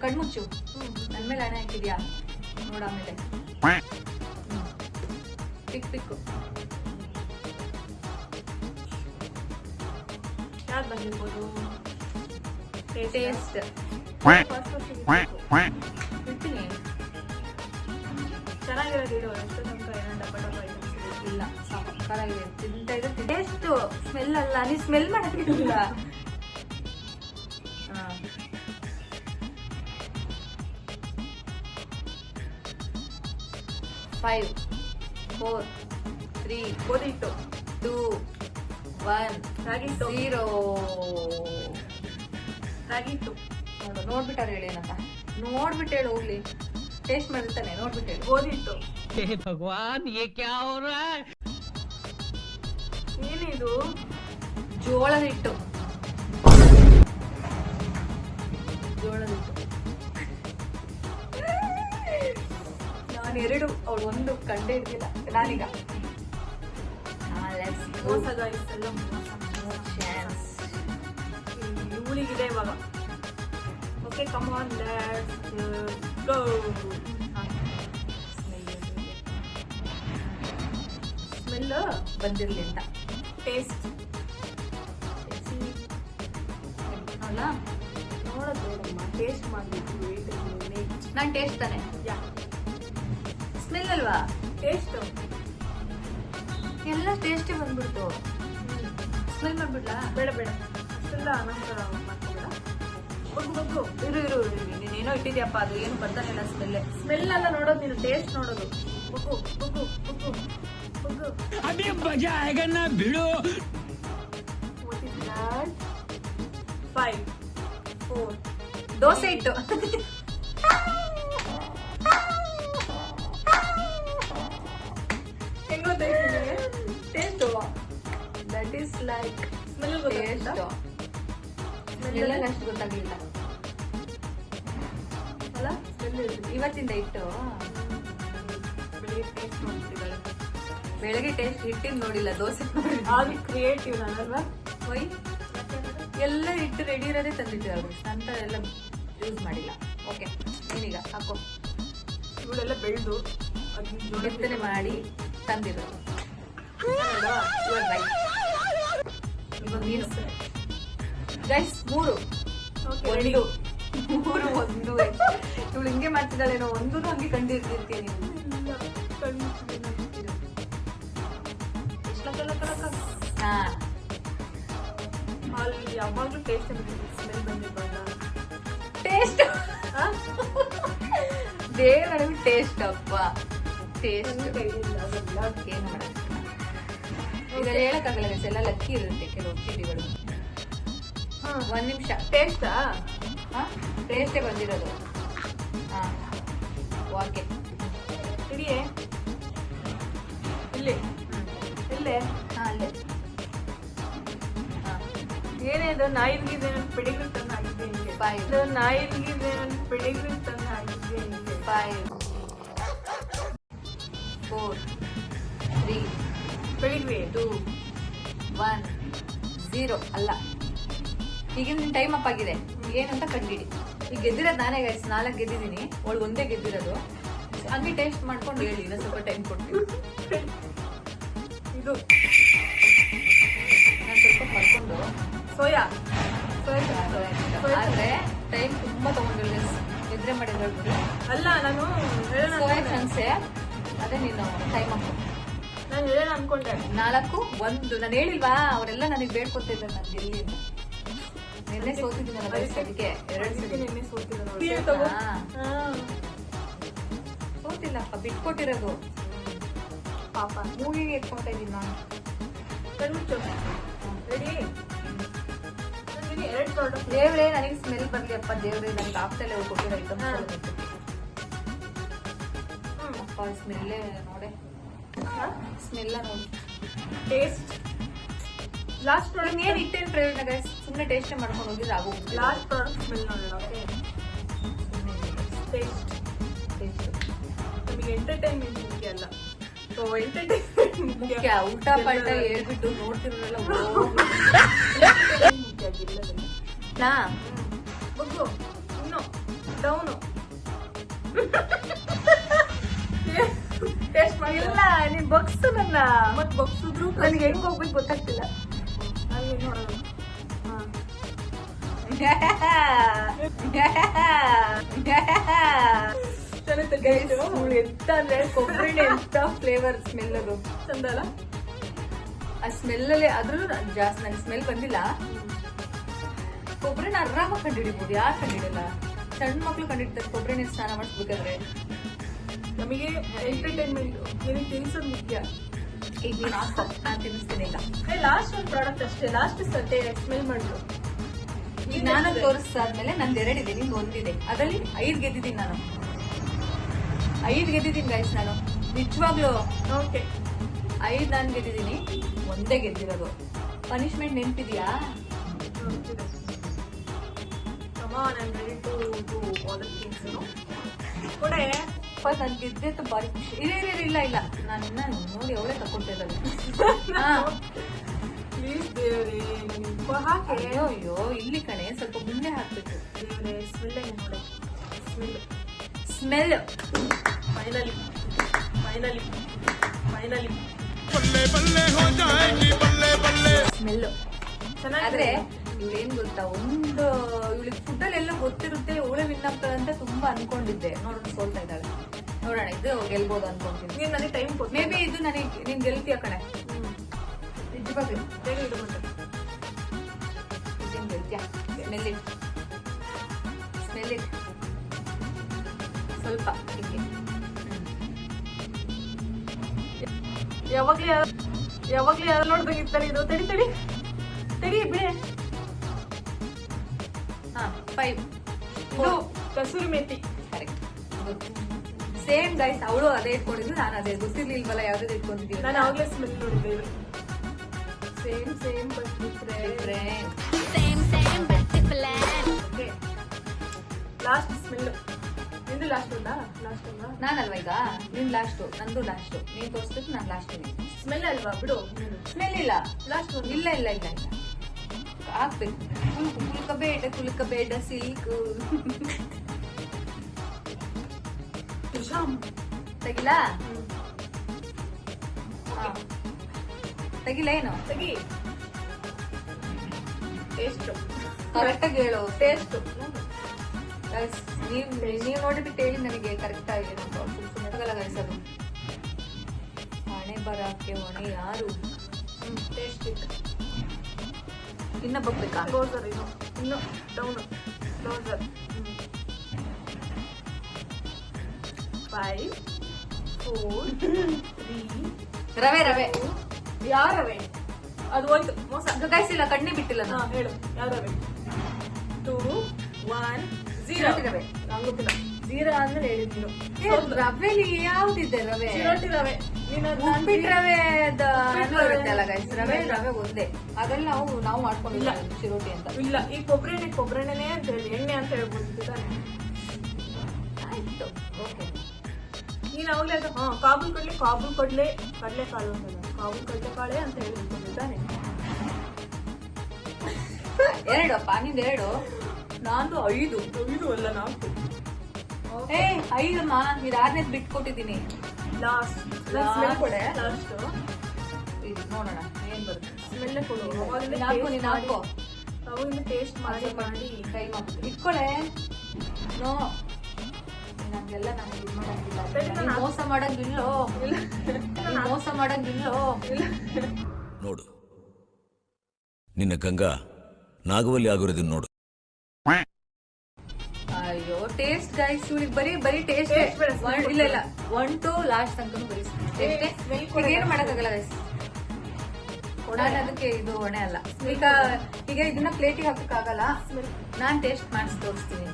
ಕಣ್ಮುಚ್ಚು. ನನ್ನ ಮೇಲೆ ಹಣೆ ಹಾಕಿದ್ಯಾ ನೋಡ. ಆಮೇಲೆ ಪಿಕ್ ಪಿಕ್ಕು ಯಾವ್ದು ಬಂದಿರ್ಬೋದು? ಟೇಸ್ಟ್ ಇಡ್ತೀನಿ. ಚೆನ್ನಾಗಿರೋದು ಇಡು. ಎಷ್ಟು ತನಕ ಏನೋ ಡಬ್ಬ ಡಬ್ಬ ಇಲ್ಲ ಸಕ್ಕತ್ತಾಗಿದೆ. ತಿಂತ ಇದೆ ಟೇಸ್ಟ್. ಸ್ಮೆಲ್ ಅಲ್ಲ, ನೀ ಸ್ಮೆಲ್ ಮಾಡಕ್ಕಿಲ್ಲ. 5 4 3 ಗೋಧಿಟ್ಟು 2 1 ರಾಗಿಟ್ಟು 0. ರಾಗಿಟ್ಟು ನೋಡ್ಬಿಟ್ಟಾರೆ ಹೇಳಿ ಏನಂತ. ನೋಡ್ಬಿಟ್ಟು ಹೇಳು ಹೋಗ್ಲಿ. ಟೇಸ್ಟ್ ಮಾಡಿರ್ತಾನೆ ನೋಡ್ಬಿಟ್ಟು ಹೇಳು. ಗೋಧಿಟ್ಟು ಭಗವಾನ್ ಯೇ ಕ್ಯಾ ಹೋ ರಹಾ ಹೈ? ಏನಿದು? ಜೋಳದ ಹಿಟ್ಟು. ಜೋಳದ ಹಿಟ್ಟು. ನಾನು 2, ಅವಳು 1 ಕಂಡೇ ಇರ್ಲಿಲ್ಲ. ನಾನೀಗ ಮೋಸದ ಇಷ್ಟೆಲ್ಲ ಇವಳಿಗಿದೆ ಇವಾಗ. Okay come on let's go. Smell ಬಂದಿರ್ಲಿ ಅಂತ. ಟೇಸ್ಟ್ ಅಲ್ಲ ನೋಡೋದು ಬೇಡಮ್ಮ, ಟೇಸ್ಟ್ ಮಾಡಬೇಕು. ನಾನು ಟೇಸ್ಟ್ ತಾನೆ. ಯಾ ಸ್ಮೆಲ್ ಅಲ್ವಾ? ಟೇಸ್ಟ್ ಎಲ್ಲ ಟೇಸ್ಟೇ ಬಂದ್ಬಿಡ್ತು. ಸ್ಮೆಲ್ ಮಾಡ್ಬಿಡ್ಲಾ? ಬೇಡ ಬೇಡ ಅಷ್ಟೆಲ್ಲ ಅನಂತರ ಮಾಡ್ಕೋಬೇಡ. ಬಗ್ಗು ಇರು ಇರು ನೀನೇನೋ ಇಟ್ಟಿದ್ಯಪ್ಪ, ಅದು ಏನು ಬರ್ತಾನೆ ಇಲ್ಲ ಸ್ಮೆಲ್. ಸ್ಮೆಲ್ ಎಲ್ಲ ನೋಡೋದು ನೀನು, ಟೇಸ್ಟ್ ನೋಡೋದು. ಬಗ್ಗು ಬಗ್ಗು ಬಗ್ಗು ಬಗ್ಗು. ಅದೇ ಮಜಾ ಆएगा ना भिड़ो. What is that? 5 4 ದೋಸೆ ಹಿಟ್ಟು. ಹೆಂಗ್ ಗೊತ್ತಾಯ್ತು? Taste that is like smell taste. ಎಲ್ಲ ಅಷ್ಟು ಗೊತ್ತಾಗ್ಲಿಲ್ಲ ಅಲ್ಲ? ಸ್ಮೆಲ್ ಇವತ್ತಿಂದ ಹಿಟ್ಟು. ಬೆಳಿಗ್ಗೆ ಟೇಸ್ಟ್ ನೋಡ್ತಿದ್ದಾಳೆ. ಬೆಳಗ್ಗೆ ಟೇಸ್ಟ್ ಹಿಟ್ಟಿನ ನೋಡಿಲ್ಲ, ದೋಸೆ ಅದು ಕ್ರಿಯೇಟಿವ್ ನಾನಲ್ವಾ? ವೈ ಎಲ್ಲ ಹಿಟ್ಟು ರೆಡಿ ಇರೋದೇ ತಂದಿಟ್ಟಿರೋದು ಅಂತ ಎಲ್ಲ ಯೂಸ್ ಮಾಡಿಲ್ಲ. ಓಕೆ ನೀನೀಗ ಹಾಕೋ. ಇವಳೆಲ್ಲ ಬೆಳೆದು ಬಿತ್ತನೆ ಮಾಡಿ ತಂದಿರೋದು. ಇವಾಗ ನೀನು ಗೈಸ್ 3 ರೆಡಿ. 1 ಇವಳು ಹಿಂಗೆ ಮಾಡ್ತಿದ್ದಾಳೇನೋ. 1 ಹಂಗೆ ಕಂಡಿರ್ತಿರ್ತೀಯ ನೀನು. ಹಾ ಅಲ್ಲಿ ಯಾವಾಗಲೂ ಟೇಸ್ಟ್ ಸ್ಮೆಲ್ ಬಂದಿರ್ಬಾರ್ದ? ಟೇಸ್ಟ್ ದೇವ್ರ ಟೇಸ್ಟ್ ಅಪ್ಪ. ಟೇಸ್ಟ್ ಏನು ಮಾಡೋದು ಈಗ ಹೇಳಕ್ಕಾಗಲ್ಲ. ಎಲ್ಲ ಲಕ್ಕಿ ಇರುತ್ತೆ ಕೆಲವು ಚೀಟಿಗಳು. 1 ನಿಮಿಷ. ಟೇಸ್ಟಾ? ಟೇಸ್ಟೇ ಬಂದಿರೋದು. ಹಾ ಓಕೆ ಇಡಿಯೇ ಇಲ್ಲಿ ಇಲ್ಲೇ. ಹಾ ಅಲ್ಲೇ. ಏನೇದು ನಾಯಿಲ್ಗಿದೆ ಪಿಡಿಗ್ರಿ ತಂದು ಹಾಕಿದ್ದೆ ಹಿಂಗೆ. 5 ನಾಯಿಲ್ಗಿದೆ ಪಿಡಿಗ್ರಿ ತಂದು ಹಾಕಿದ್ದೆ ಹಿಂಗೆ. 5 4 3 ಪಿಡಿಗ್ರಿ 2 1 0. ಅಲ್ಲ, ಈಗಿನ ನಿನ್ ಟೈಮ್ ಅಪ್ ಆಗಿದೆ. ಏನಂತ ಕಂಡಿಡಿ. ಈಗ ಗೆದ್ದಿರೋದು ನಾನೇ ಗೈಸ್. 4 ಗೆದ್ದಿದ್ದೀನಿ, ಅವಳು 1 ಗೆದ್ದಿರೋದು. ಹಂಗೆ ಟೇಸ್ಟ್ ಮಾಡ್ಕೊಂಡು ಹೇಳಿ. ಇನ್ನೂ ಸ್ವಲ್ಪ ಟೈಮ್ ಕೊಡ್ತೀವಿ. ಇದು ನಾನು ಸ್ವಲ್ಪ ಮಾಡ್ಕೊಂಡು ಸೋಯಾ ಆದ್ರೆ ಟೈಮ್ ತುಂಬಾ ತಗೊಂಡಿಲ್ಲ. ನಿದ್ರೆ ಮಾಡಿದ್ರೆ ಅಲ್ಲ. ನಾನು ಹೇಳೋಣ ಸೋಯಾ ಚನ್ಸೆ. ಅದೇ ನೀನು ಟೈಮ್ ಅಪ್. ನಾನು ಹೇಳೋಣ ಅನ್ಕೊಂಡೆ. 4 1 ನಾನು ಹೇಳಿಲ್ವಾ? ಅವರೆಲ್ಲ ನನಗೆ ಬೇಡ್ಕೊತಿದ್ದಾರೆ. ನಾನು ಗೆಲ್ಲಿ ನಿನ್ನೆ ಸೋತಿದ್ದೀನಲ್ಲ ಗೈಸ್, ಅದಕ್ಕೆ 2 ಸರಿ ನಿನ್ನೆ ಸೋತಿಲ್ಲ. ಸೋತಿಲ್ಲಪ್ಪ, ಬಿಟ್ಕೊಟ್ಟಿರೋದು. ಪಾಪ ಮೂಗಿಗೆ ಎತ್ಕೊತಾ ಇದ್ದೀನಿ ನಾನು. ಕಣ್ಮುಚ್ಚು. ರೆಡಿ? 2 ಪ್ರಾಡಕ್ಟ್. ದೇವ್ರೇ ನನಗೆ ಸ್ಮೆಲ್ ಬರ್ಲಿ ಅಪ್ಪ. ದೇವ್ರೇ ನನಗೆ ಆಗ್ತಲೇ ಕೊಟ್ಟಿರೋ ಐಟಮ್ಸ್ ಅಪ್ಪ. ಸ್ಮೆಲ್ಲೇ ನೋಡೆ, ಸ್ಮೆಲ್ಲ ನೋಡಿ. Taste last product. ಏನು ಇಟ್ಟೇನು ಪ್ರಯೋಜನ ಗೈಸ್? ಸುಮ್ಮನೆ ಟೇಸ್ಟೇ ಮಾಡ್ಕೊಂಡು ಹೋಗಿದ್ರೆ ಆಗೋಗ್ಬಿಟ್ಟು. ಲಾಸ್ಟ್ ಪ್ರಾಡಕ್ಟ್ ಸ್ಮೆಲ್ ನೋಡೋಣ. Okay taste. ನಮಗೆ ಎಂಟರ್ಟೈನ್ಮೆಂಟ್ ಮುಖ್ಯ ಅಲ್ಲ. ಸೊ ಎಂಟರ್ಟೈನ್ಮೆಂಟ್ ಮುಖ್ಯ. ಊಟ ಪಲ್ಟ ಹೇಳ್ಬಿಟ್ಟು ನೋಡ್ತಿರೋಲ್ಲ ಮುಖ್ಯ ಆಗಿಲ್ಲ. ನಾ ಬಗ್ಗು ಇನ್ನು ಡೌನು. ಟೇಸ್ಟ್ ಮಾಡಿ. ಇಲ್ಲ ನೀನ್ ಬಗ್ಸು ನನ್ನ. ಮತ್ ಬಗ್ಸಿದ್ರು ನನಗೆ ಹೆಂಗ್ ಹೋಗ್ಬೇಕು ಗೊತ್ತಾಗ್ತಿಲ್ಲ. ಅಲ್ಲಿ ನೋಡೋದು. ಹಾ. ಚೆನ್ನಾಗಿತ್ತು Guys, taste. ಇವ್ಳು ಎಂತ ಅಂದ್ರೆ ಕೊಬ್ಬರಿ ಎಂತ ಫ್ಲೇವರ್ ಸ್ಮೆಲ್ ಅದು ಚಂದ ಅಲ್ಲ? ಆ ಸ್ಮೆಲ್ ಅಲ್ಲಿ ಅದ್ರಲ್ಲೂ ಜಾಸ್ತಿ ನನ್ ಸ್ಮೆಲ್ ಬಂದಿಲ್ಲ. ಕೊಬ್ಬರಿನ ಆರಾಮಾಗಿ ಕಂಡಿಡಿಬಹುದು. ಯಾರು ಕಂಡಿಡಲ್ಲ? ಸಣ್ಣ ಮಕ್ಳು ಕಂಡಿಡ್ತಾರೆ ಕೊಬ್ಬರಿನ ಸ್ನಾನ ಮಾಡಿಸ್ಬೇಕಾದ್ರೆ. ನಮಗೆ ಎಂಟರ್ಟೈನ್ಮೆಂಟ್ ನಿನಗೆ ತಿನ್ಸೋದು ಮುಖ್ಯ. ಈಗ ನೀನ್ ಹಾಕೋ, ನಾನ್ ತಿನ್ನಿಸ್ತೀನಿ ಈಗ. ಲಾಸ್ಟ್ ಒಂದು ಪ್ರಾಡಕ್ಟ್ ಅಷ್ಟೇ. ಲಾಸ್ಟ್ ಸತ್ತೆ ಸ್ಮೆಲ್ ಮಾಡಿದ್ರು. ಈಗ ನಾನು ತೋರಿಸಾದ್ಮೇಲೆ ನಂದು 2 ಇದೆ, ನಿಂದು 1 ಇದೆ. ಅದರಲ್ಲಿ 5 ಗೆದ್ದಿದ್ದೀನಿ ನಾನು. 5 ಗೆದ್ದಿದ್ದೀನಿ ಗೈಸ್ ನಾನು. ನಿಜವಾಗ್ಲು ಓಕೆ. 5 ನಾನು ಗೆದ್ದಿದ್ದೀನಿ, 1 ಗೆದ್ದಿರೋದು. Punishment ನೆನ್ಪಿದ್ಯಾ? Come on, I'm ready to do all the things, you know. ಕೊಡೆ. ನನ್ ಗೆದ್ದೆ ಬಾರಿ ಖುಷಿ. ಇಲ್ಲ ನಾನು ಇನ್ನ ನೋಡಿ ಅವಳೇ ತಕೊಳ್ತಾ ಇದ್ದಾಳೆ. ಪ್ಲೀಸ್ ದೇವ್ರೆ ನನಗೆ ಉಪ್ಪ ಹಾಕಿ. ಅಯ್ಯೋ ಇಲ್ಲಿ ಕಣೆ, ಸ್ವಲ್ಪ ಮುಂದೆ ಹಾಕ್ಬೇಕು. ದೇವ್ರೆ ಸ್ಮೆಲ್ ಹೆಂಗೆ ನೋಡಿ. ಸ್ಮೆಲ್ ಫೈನಲಿ ಸ್ಮೆಲ್ ಚೆನ್ನಾಗಿದೆ. ಆದ್ರೆ ಇವಳೇನ್ ಗೊತ್ತಾ, ಇವಳಿಗೆ ಫುಡ್ ಅಲ್ಲಿ ಎಲ್ಲ ಗೊತ್ತಿರುತ್ತೆ, ಇವಳೆ ವಿನ್ ಆಗ್ತಾಳೆ ಅಂತ ತುಂಬಾ ಅನ್ಕೊಂಡಿದ್ದೆ. ನೋಡೋಣ ಸೋಲ್ತಾ ಇದ್ದಾಳೆ. ನೋಡೋಣ, ಇದು ಗೆಲ್ಬೋದು ಅನ್ಕೊಂತೀನಿ. ನೀನ್ ನನಗೆ ಟೈಮ್ ಕೊಟ್ಟು. ಮೇ ಬಿ ಇದು ನನಗೆ ನೀನ್ ಗೆಲ್ತೀಯ ಕಣೆ. ನಿಜವಾಗ್ಲು ಬೇಗ ಇಡು ಮತ್ತೆ. ಇದೇನ್ ಗೆಲ್ತೀಯ? ಸ್ಮೆಲ್ ಇಟ್ ಸ್ವಲ್ಪ ಹಿಂಗೆ. ಯಾವಾಗ್ಲೂ ಯಾರು ನೋಡ್ಬೇಕಿರ್ತಾರೆ ಇದು. ತಡಿ ಬಿಡೆ. 5 ಇದು kasuri methi. Correct. Same guys, ಅವಳು ಅದೇ ಇಟ್ಕೊಂಡಿದ್ದು, ನಾನು ಅದೇ ಗೊತ್ತಿರ್ಲಿಲ್ವಲ್ಲ ಯಾವ್ದು ಇಟ್ಕೊಂಡಿದ್ದೀವಿ. ನಾನು ಅವಾಗಲೇ ಸ್ಮೆಲ್ ನೋಡಿದ್ದೆ. Same but different. Okay. Last smell ನಿಂದು ಲಾಸ್ಟ್ ಅಲ್ಲ? ನಾನಲ್ವಾ ಈಗ? ನಿನ್ ಲಾಸ್ಟ್, ನಂದು ಲಾಸ್ಟ್. ನೀನ್ ತೋರಿಸ್ಬೇಕು, ನಾನು ಲಾಸ್ಟ್. ಸ್ಮೆಲ್ ಅಲ್ವಾ ಬಿಡು. ಸ್ಮೆಲ್ ಇಲ್ಲ. ಲಾಸ್ಟ್ ಒಂದು. ಇಲ್ಲ ಹಾಕ್ಬೇಕು. ಕುಲ್ಕ ಬೇಡ ಸಿಲ್ಕ್. ತೆಗಿಲ ಏನು? ತೆಗಿ. ಟೇಸ್ಟ್ ಕರೆಕ್ಟಾಗಿ ಹೇಳು. ಟೇಸ್ಟ್ ನೀವ್ ನೋಡಿಬಿಟ್ಟು ಹೇಳಿ ನನಗೆ ಕರೆಕ್ಟ್ ಆಗಿ. ಸುಮ್ಮನೆ ಗೈಸದು ಹಣೆ ಬರಕ್ಕೆ ಹೊಣೆ ಯಾರು? ಟೇಸ್ಟ್ ಇತ್ತು. ಇನ್ನ ಬಗ್ಬೇಕಾ? ಕ್ಲೋಸರ್ ಇನ್ನು ಡೌನ್. ಕ್ಲೋಸರ್. 5 4 3. ರವೆ ಯಾವ ರವೆ? ಅದು ಹೋಯ್ತು ಮೋಸ. ಗೈಸಿಲ್ಲ, ಕಣ್ಣೆ ಬಿಟ್ಟಿಲ್ಲ ಹಾ ನಾನು. ಹೇಳು ಯಾವ ರವೆ? 2 1 0 ಚಿರೋಟಿ ರವೆ. ನಂಗೆ ಗೊತ್ತಿಲ್ಲ. 0 ಆದ್ಮೇಲೆ ಹೇಳಿದ್ದು. ರವೆಲಿ ಯಾವ್ದಿದೆ? ರವೆ ಚಿರೋಟಿ ರವೆ. ಉಪ್ಪಿಟ್ಟು ರವೆ ಇರುತ್ತೆ ಅಲ್ಲ ಗೈಸ್. ರವೆ ರವೆ ಒಂದೇ. ಅದ್ರಲ್ಲಿ ನಾವು ಮಾಡ್ಕೊಂಡಿಲ್ಲ ಚಿರೋಟಿ ಅಂತ. ಇಲ್ಲ, ಈ ಕೊಬ್ಬರೆಣ್ಣೆ ಅಂತ ಹೇಳಿ, ಎಣ್ಣೆ ಅಂತ ಹೇಳ್ಬೋದು ತಾನೆ. ಆಯ್ತು, ಓಕೆ. ನೀನ್ ಅವಾಗಲೇ ಅದು ಕಾಬೂಲ್ ಕಡಲೆ ಕಡಲೆಕಾಳು ಅಂತಲ್ಲ, ಕಾಬೂಲ್ ಕಡಲೆಕಾಳೆ ಅಂತ ಹೇಳ್ತಾನೆ. 2 ಅಪ್ಪ, ನಿಂದು 2, ನಂದು 5. 5 ಅಲ್ಲ 4. 5 ಅಮ್ಮ. ಇದು 6ನೇದು ಬಿಟ್ಕೊಟ್ಟಿದ್ದೀನಿ. ಲಾಸ್ಟ್ ಕೊಡೆ. ಲಾಸ್ಟ್ ಇದು ನೋಡೋಣ ಏನ್ ಬರುತ್ತೆ. ಸ್ಮೆಲ್ ಕೊಡು. ನೀನ್ ಹಾಕೋ. ಅವಾಗಿಂದ ಟೇಸ್ಟ್ ಮಾಡಿ ಕೈ ಇಟ್ಕೊಳೆ. ನೋ, ನಂಗೆಲ್ಲ ನನಗೆ ಇದು ಮಾಡಂಗಿಲ್ಲ. ಮೋಸ ಮಾಡಂಗಿಲ್ಲೋ. ಮೋಸ ಮಾಡಂಗಿಲ್ಲೋ. ನೋಡು, ನಿನ್ನ ಗಂಗಾ ನಾಗವಲ್ಲಿ ಆಗಿರೋದನ್ನ ನೋಡು. ಅಯ್ಯೋ ಟೇಸ್ಟ್ ಗೈಸ್, ಇವಳಿಗೆ ಬರೀ ಟೇಸ್ಟ್. ಇಲ್ಲ 1 to ಲಾಸ್ಟ್ ತನಕ ಬರೀ ಟೇಸ್ಟ್. ಏನು ಮಾಡಕ್ಕಾಗಲ್ಲ ಗೈಸ್. ನಾನು ಅದಕ್ಕೆ ಇದು ಹೊಣೆ ಅಲ್ಲ. ಈಗ ಇದನ್ನ ಪ್ಲೇಟಿಗೆ ಹಾಕಕ್ಕಾಗಲ್ಲ. ನಾನ್ ಟೇಸ್ಟ್ ಮಾಡಿಸಿ ತೋರಿಸ್ತೀನಿ.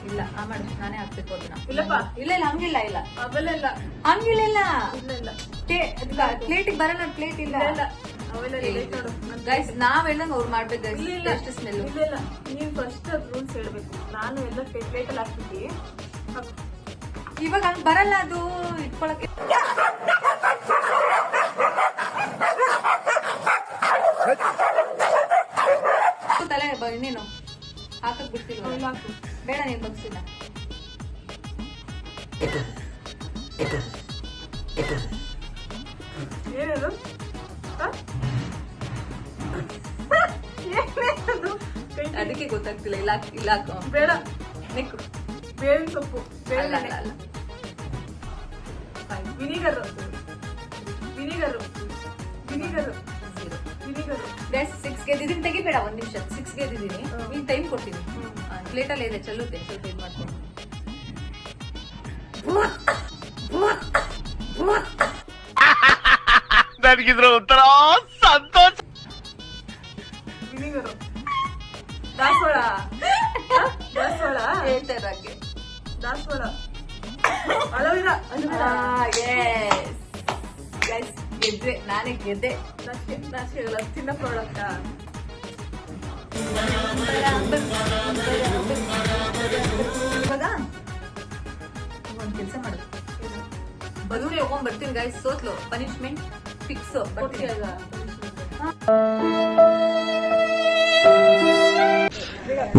ಇಲ್ಲ ಮಾಡು, ನಾನೇ ಹಾಕ್ಬೇಕು ಅದನ್ನ. ಇಲ್ಲಪ್ಪ. ಇಲ್ಲ ಹಂಗಿಲ್ಲ. ಅವೆಲ್ಲ ಇಲ್ಲ. ಹಂಗಿಲ್ಲ. ಇಲ್ಲ ಪ್ಲೇಟಿಗೆ ಬರಲ್ಲ. ಪ್ಲೇಟ್ ಇಲ್ಲ. ಗೈಸ್, ನಾವ್ ಹೇಳ್ದಂಗ ಅವ್ರು ಮಾಡ್ಬೇಕು ಗೈಸ್. ಎಷ್ಟು ಸ್ಮೆಲ್. ಇಲ್ಲ ನೀನ್ ಫಸ್ಟ್ ಅದ್ ರೂಲ್ಸ್ ಹೇಳ್ಬೇಕು. ನಾನು ಎಲ್ಲ ಪ್ಲೇಟಲ್ಲಿ ಹಾಕ್ಬಿಟ್ಟು ಇವಾಗ ಹಂಗ್ ಬರಲ್ಲ ಅದು ಇಟ್ಕೊಳಕ್ಕೆ. ತಲೆ ಇನ್ನೇನು ಹಾಕಕ್ ಬಿಡ್ತಿಲ್ವ? ಇಲ್ಲ ಹಾಕು. ಬೇಡ ನೀನ್ ಬಗ್ಸಿಲ್ಲ. ಏನದು ಹ? ಏನೇನದು? ಕೈ ಅದಕ್ಕೆ ಗೊತ್ತಾಗ್ತಿಲ್ಲ. ಇಲ್ಲ ಇಲ್ಲ ಬೇಡ ನೆಕ್ಕು. ಬೇವಿನ ಸೊಪ್ಪು ಅಲ್ಲ ಅಲ್ಲ ಅಲ್ಲ. Vinegar vinegar vinegar Zero. Vinegar guys 6 ಗೆದ್ದಿದ್ದೀನಿ. ತೆಗಿಬೇಡ, 1 ನಿಮಿಷ. 6 ಗೆದ್ದಿದ್ದೀನಿ. ನೀನ್ ಟೈಮ್ ಕೊಡ್ತೀನಿ. ಪ್ಲೇಟಲ್ಲಿ ಇದೆ, ಚೆಲ್ಲುತ್ತೆ. ಸ್ವಲ್ಪ ಇದು ಮಾಡ್ತೀನಿ. ನನಗಿದ್ರ ಒಂಥರ ಸಂತೋಷ. ವಿನಿಗರ್ ದಾಸವಾಳ ದಾಸವಾಳ ಹೇಳ್ತಾರಾಗೆ. ದಾಸವಾಳ ಅಲೋವಿರಾ ಗೈಸ್ ಗೆದ್ದೆ, ನಾನೇ ಗೆದ್ದೆ. ನಾಚಿಕೆ ಆಗಲ್ಲ ತಿನ್ನೋ ಪ್ರಾಡಕ್ಟಾ ಇವಾಗ ಒಂದ್ ಕೆಲಸ ಮಾಡು, ಬಲೂನ್ ತಗೊಂಡ್ ಬರ್ತೀನಿ. ಗೈಸ್ ಸೋತ್ಲು, ಪನಿಷ್ಮೆಂಟ್ ಫಿಕ್ಸ್. ಬರ್ತೀನಿ. ಬೇಗ